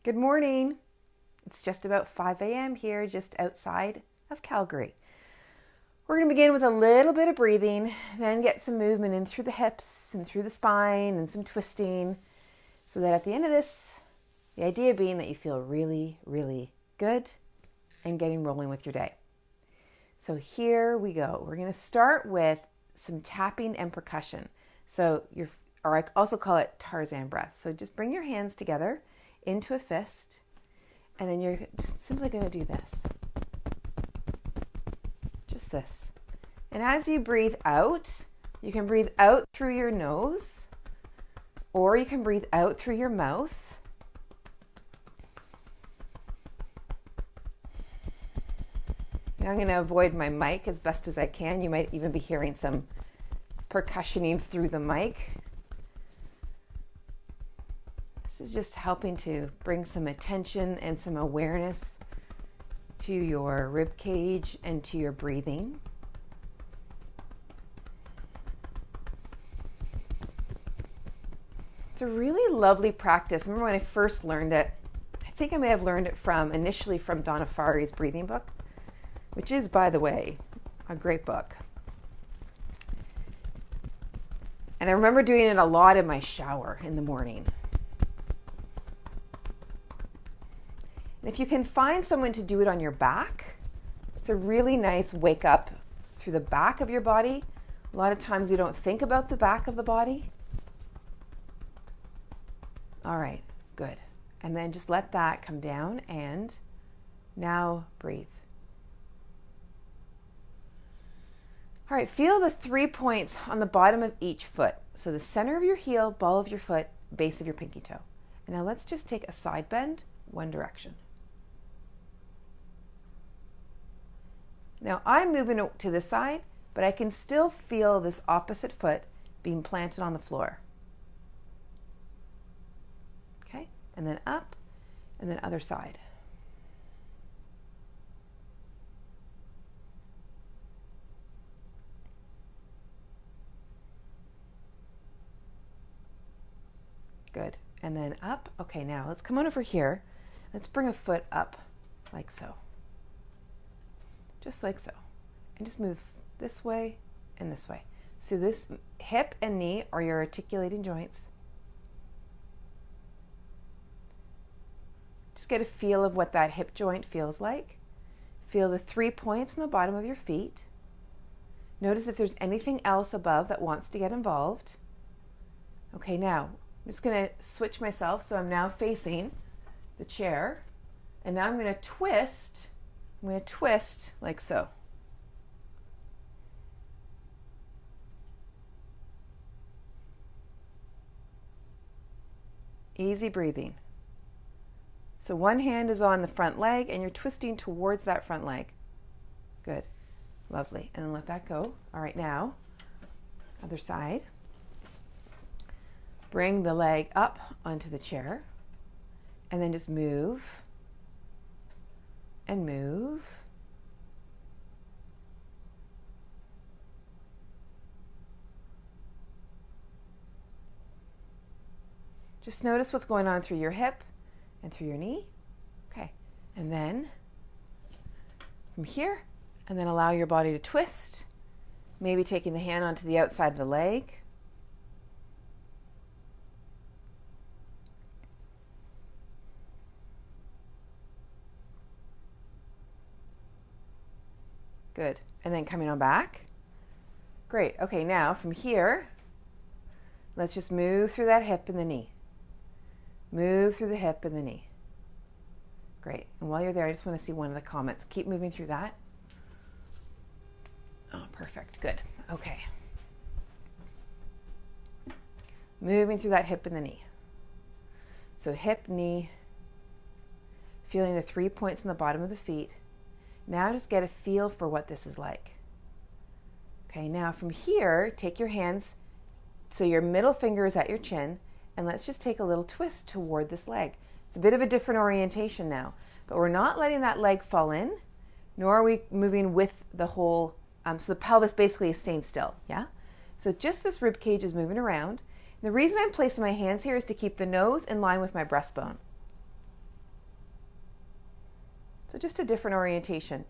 Good morning. It's just about 5 a.m. here, just outside of Calgary. We're going to begin with a little bit of breathing, then get some movement in through the hips and through the spine and some twisting, so that at the end of this, the idea being that you feel really, really good and getting rolling with your day. So here we go. We're going to start with some tapping and percussion. Or I also call it Tarzan breath. So just bring your hands together into a fist, and then you're just simply going to do this. Just this. And as you breathe out, you can breathe out through your nose, or you can breathe out through your mouth. Now I'm going to avoid my mic as best as I can. You might even be hearing some percussioning through the mic. This is just helping to bring some attention and some awareness to your rib cage and to your breathing. It's a really lovely practice. I remember when I first learned it, I think I may have learned it initially from Donna Farri's breathing book, which is, by the way, a great book. And I remember doing it a lot in my shower in the morning. And if you can find someone to do it on your back, it's a really nice wake up through the back of your body. A lot of times we don't think about the back of the body. All right, good. And then just let that come down, and now breathe. All right, feel the 3 points on the bottom of each foot. So the center of your heel, ball of your foot, base of your pinky toe. And now let's just take a side bend, one direction. Now I'm moving to this side, but I can still feel this opposite foot being planted on the floor. Okay, and then up, and then other side. Good, and then up. Okay, now let's come on over here. Let's bring a foot up like so. Just like so. And just move this way and this way. So this hip and knee are your articulating joints. Just get a feel of what that hip joint feels like. Feel the 3 points on the bottom of your feet. Notice if there's anything else above that wants to get involved. Okay, now I'm just going to switch myself, so I'm now facing the chair. And now I'm going to twist. I'm going to twist like so. Easy breathing. So one hand is on the front leg, and you're twisting towards that front leg. Good. Lovely. And then let that go. All right, now, other side. Bring the leg up onto the chair, and then just move and move. Just notice what's going on through your hip and through your knee. Okay, and then from here, and then allow your body to twist, maybe taking the hand onto the outside of the leg. Good. And then coming on back. Great. Okay, now from here, let's just move through that hip and the knee. Move through the hip and the knee. Great. And while you're there, I just want to see one of the comments. Keep moving through that. Oh, perfect. Good. Okay. Moving through that hip and the knee. So hip, knee, feeling the 3 points on the bottom of the feet. Now just get a feel for what this is like. Okay, now from here, take your hands, so your middle finger is at your chin, and let's just take a little twist toward this leg. It's a bit of a different orientation now, but we're not letting that leg fall in, nor are we moving with the whole, so the pelvis basically is staying still, yeah? So just this rib cage is moving around. And the reason I'm placing my hands here is to keep the nose in line with my breastbone. So just a different orientation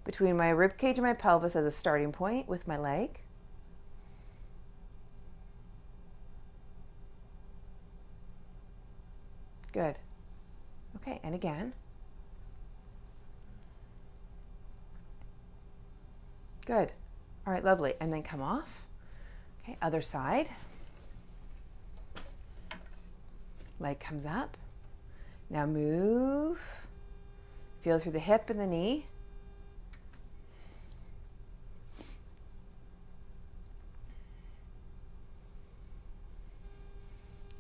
between my rib cage and my pelvis as a starting point with my leg. Good. Okay, and again. Good. All right, lovely. And then come off. Okay, other side. Leg comes up. Now move. Feel through the hip and the knee.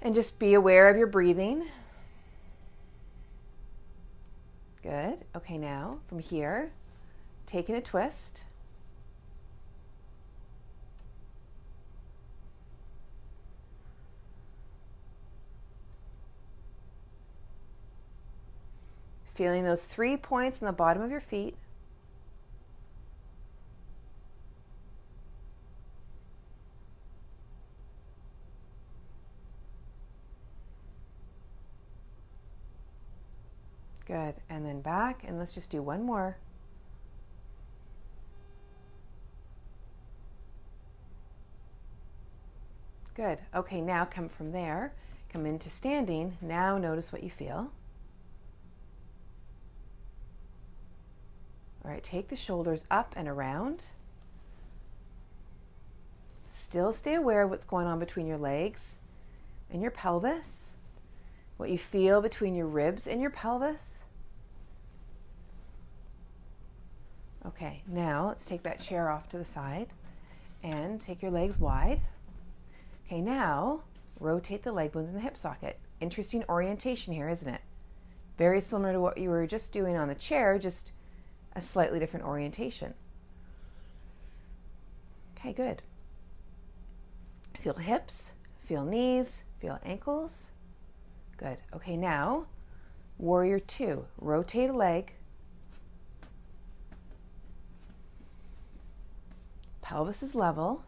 And just be aware of your breathing. Good. Okay, now from here, taking a twist. Feeling those 3 points on the bottom of your feet. Good. And then back, and let's just do one more. Good. Okay, now come from there, come into standing. Now notice what you feel. All right, take the shoulders up and around. Still stay aware of what's going on between your legs and your pelvis, what you feel between your ribs and your pelvis. Okay, now let's take that chair off to the side and take your legs wide. Okay, now rotate the leg bones in the hip socket. Interesting orientation here, isn't it? Very similar to what you were just doing on the chair, just a slightly different orientation. Okay, good. Feel hips, feel knees, feel ankles. Good. Okay, now warrior two. Rotate a leg. Pelvis is level.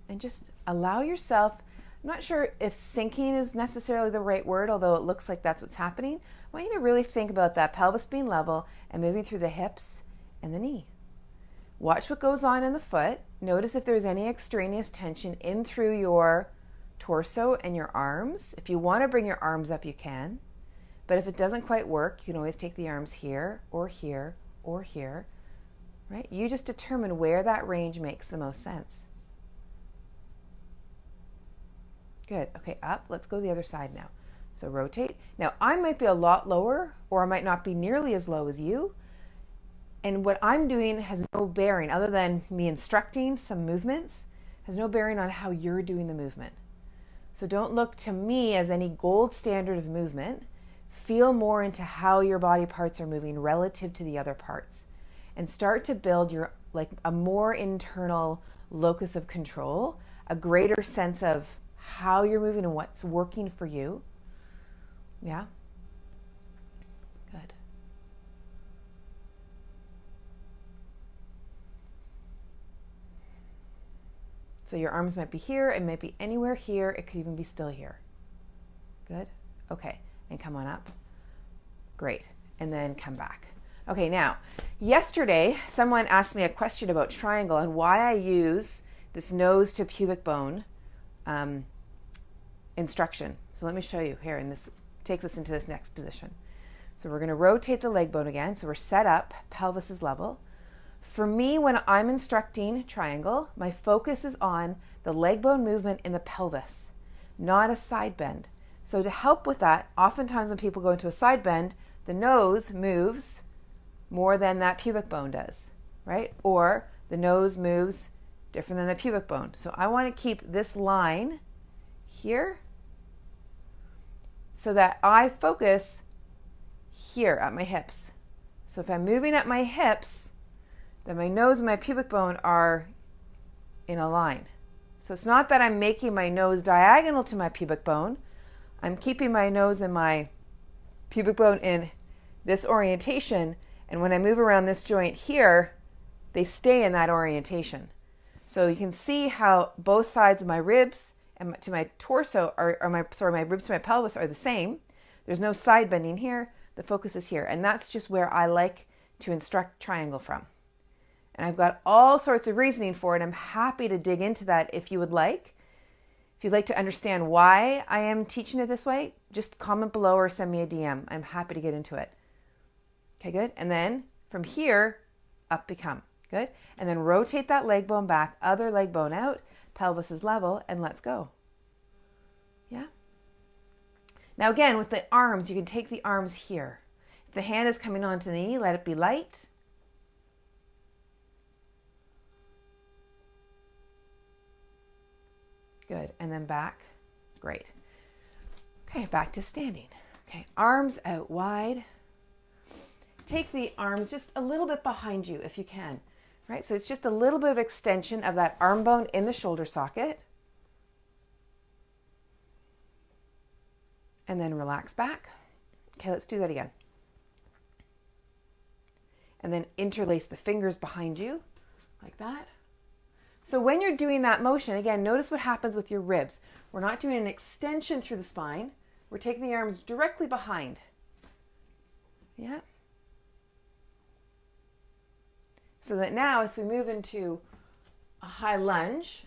And just allow yourself, I'm not sure if sinking is necessarily the right word, although it looks like that's what's happening. I want you to really think about that pelvis being level and moving through the hips and the knee. Watch what goes on in the foot. Notice if there's any extraneous tension in through your torso and your arms. If you want to bring your arms up, you can. But if it doesn't quite work, you can always take the arms here or here or here. Right? You just determine where that range makes the most sense. Good. Okay, up. Let's go the other side now. So rotate. Now, I might be a lot lower, or I might not be nearly as low as you. And what I'm doing has no bearing, other than me instructing some movements, has no bearing on how you're doing the movement. So don't look to me as any gold standard of movement. Feel more into how your body parts are moving relative to the other parts. And start to build your, like, a more internal locus of control, a greater sense of how you're moving and what's working for you. Yeah? Good. So your arms might be here, it might be anywhere here, it could even be still here. Good? Okay, and come on up. Great, and then come back. Okay, now, yesterday someone asked me a question about triangle and why I use this nose to pubic bone instruction. So let me show you here, and this takes us into this next position. So we're going to rotate the leg bone again. So we're set up, pelvis is level. For me, when I'm instructing triangle, my focus is on the leg bone movement in the pelvis, not a side bend. So to help with that, oftentimes when people go into a side bend, the nose moves more than that pubic bone does, right? Or the nose moves different than the pubic bone. So I want to keep this line here so that I focus here at my hips. So if I'm moving at my hips, then my nose and my pubic bone are in a line. So it's not that I'm making my nose diagonal to my pubic bone. I'm keeping my nose and my pubic bone in this orientation, and when I move around this joint here, they stay in that orientation. So you can see how both sides of my ribs and to my torso my ribs to my pelvis are the same. There's no side bending here. The focus is here. And that's just where I like to instruct triangle from. And I've got all sorts of reasoning for it. I'm happy to dig into that if you would like. If you'd like to understand why I am teaching it this way, just comment below or send me a DM. I'm happy to get into it. Okay, good. And then from here, up we come. Good. And then rotate that leg bone back, other leg bone out, pelvis is level, and let's go. Yeah. Now again, with the arms, you can take the arms here. If the hand is coming onto the knee, let it be light. Good. And then back. Great. Okay, back to standing. Okay, arms out wide. Take the arms just a little bit behind you if you can. Right? So it's just a little bit of extension of that arm bone in the shoulder socket. And then relax back. Okay, let's do that again. And then interlace the fingers behind you like that. So when you're doing that motion, again, notice what happens with your ribs. We're not doing an extension through the spine. We're taking the arms directly behind. Yeah. So that now as we move into a high lunge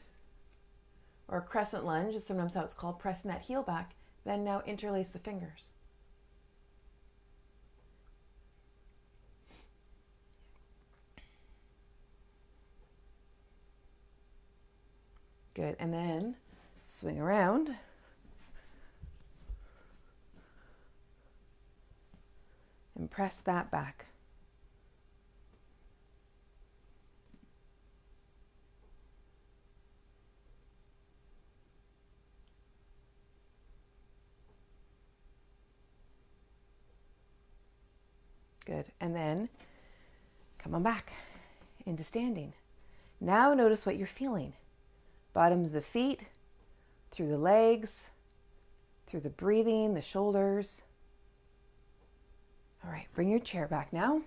or a crescent lunge, as sometimes how it's called, pressing that heel back, then now interlace the fingers. Good, and then swing around. And press that back. Good, and then come on back into standing. Now notice what you're feeling. Bottoms of the feet, through the legs, through the breathing, the shoulders. All right, bring your chair back now.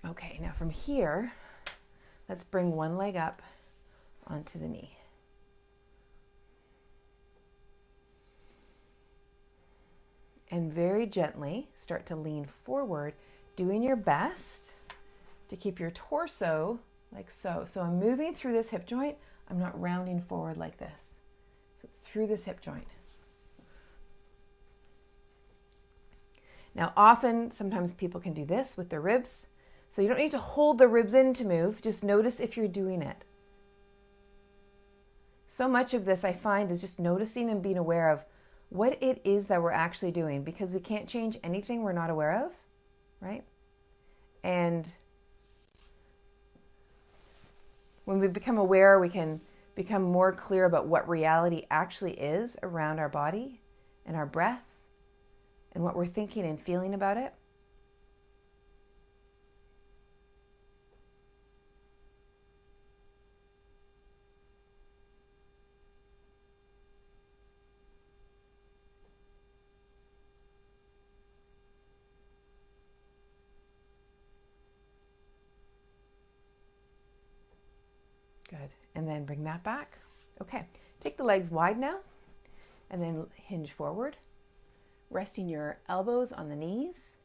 Okay, now from here, let's bring one leg up onto the knee. And very gently start to lean forward, doing your best to keep your torso like so. So I'm moving through this hip joint. I'm not rounding forward like this. So it's through this hip joint. Now often, sometimes people can do this with their ribs. So you don't need to hold the ribs in to move. Just notice if you're doing it. So much of this I find is just noticing and being aware of what it is that we're actually doing, because we can't change anything we're not aware of, right? And when we become aware, we can become more clear about what reality actually is around our body and our breath and what we're thinking and feeling about it. Good. And then bring that back. Okay. Take the legs wide now and then hinge forward, resting your elbows on the knees.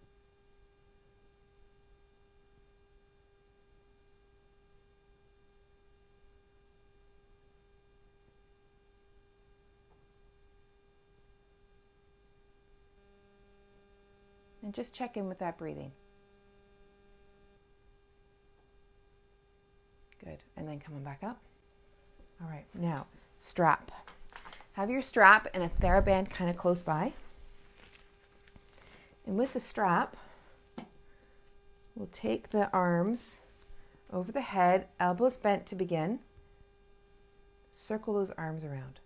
And just check in with that breathing. Good. And then coming back up. All right. Now, strap. Have your strap and a theraband kind of close by. And with the strap, we'll take the arms over the head, elbows bent to begin. Circle those arms around.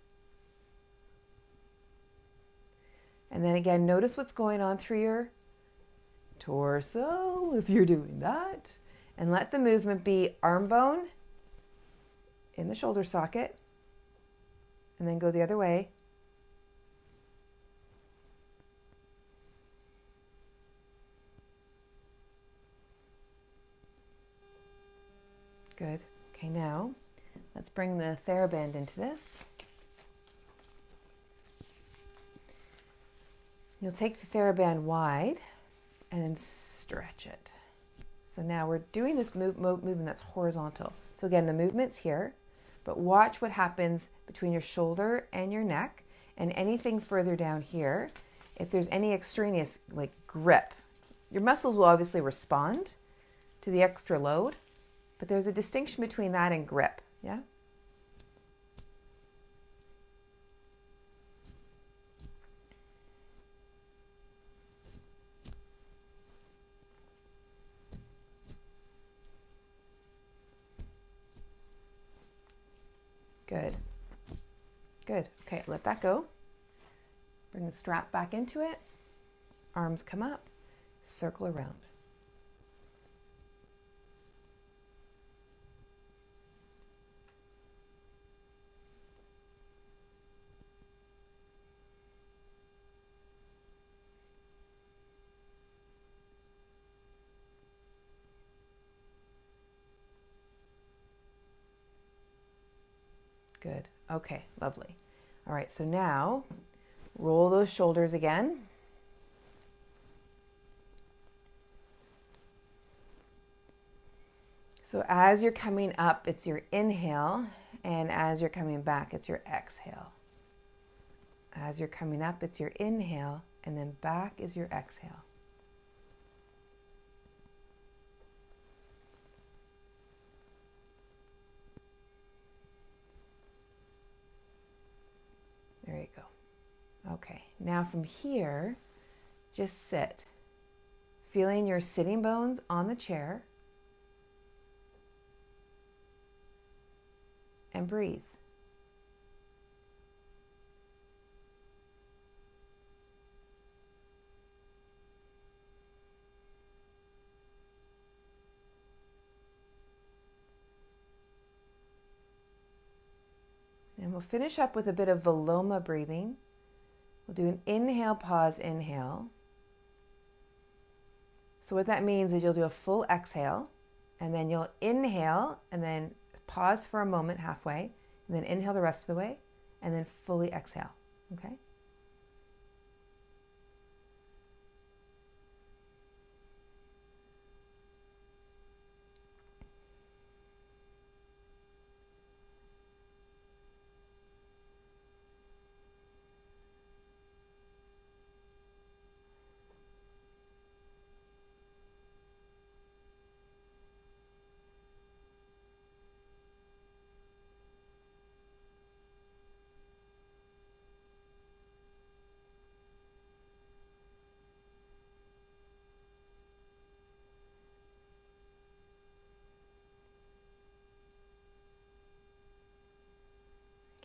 And then again, notice what's going on through your torso if you're doing that. And let the movement be arm bone in the shoulder socket, and then go the other way. Good. Okay, now let's bring the theraband into this. You'll take the theraband wide and then stretch it. So now we're doing this movement that's horizontal. So again, the movement's here, but watch what happens between your shoulder and your neck and anything further down here. If there's any extraneous like grip, your muscles will obviously respond to the extra load, but there's a distinction between that and grip, yeah? Good. Good. Okay, let that go. Bring the strap back into it. Arms come up. Circle around. Good. Okay, lovely. All right, so now roll those shoulders again. So as you're coming up, it's your inhale, and as you're coming back, it's your exhale. As you're coming up, it's your inhale, and then back is your exhale. There you go. Okay, now from here, just sit, feeling your sitting bones on the chair, and breathe. And we'll finish up with a bit of Viloma breathing. We'll do an inhale, pause, inhale. So what that means is you'll do a full exhale, and then you'll inhale, and then pause for a moment halfway, and then inhale the rest of the way, and then fully exhale, okay?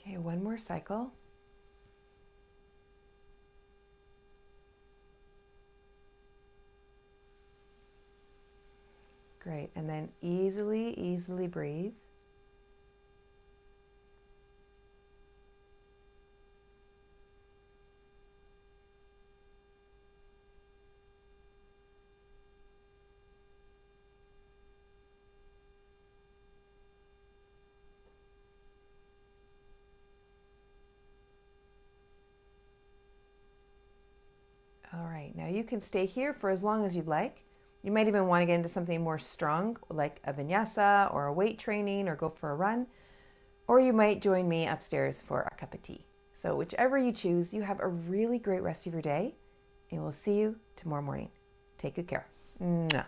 Okay, one more cycle. Great, and then easily breathe. All right, now you can stay here for as long as you'd like. You might even want to get into something more strong, like a vinyasa or a weight training, or go for a run. Or you might join me upstairs for a cup of tea. So whichever you choose, you have a really great rest of your day, and we'll see you tomorrow morning. Take good care. Mwah.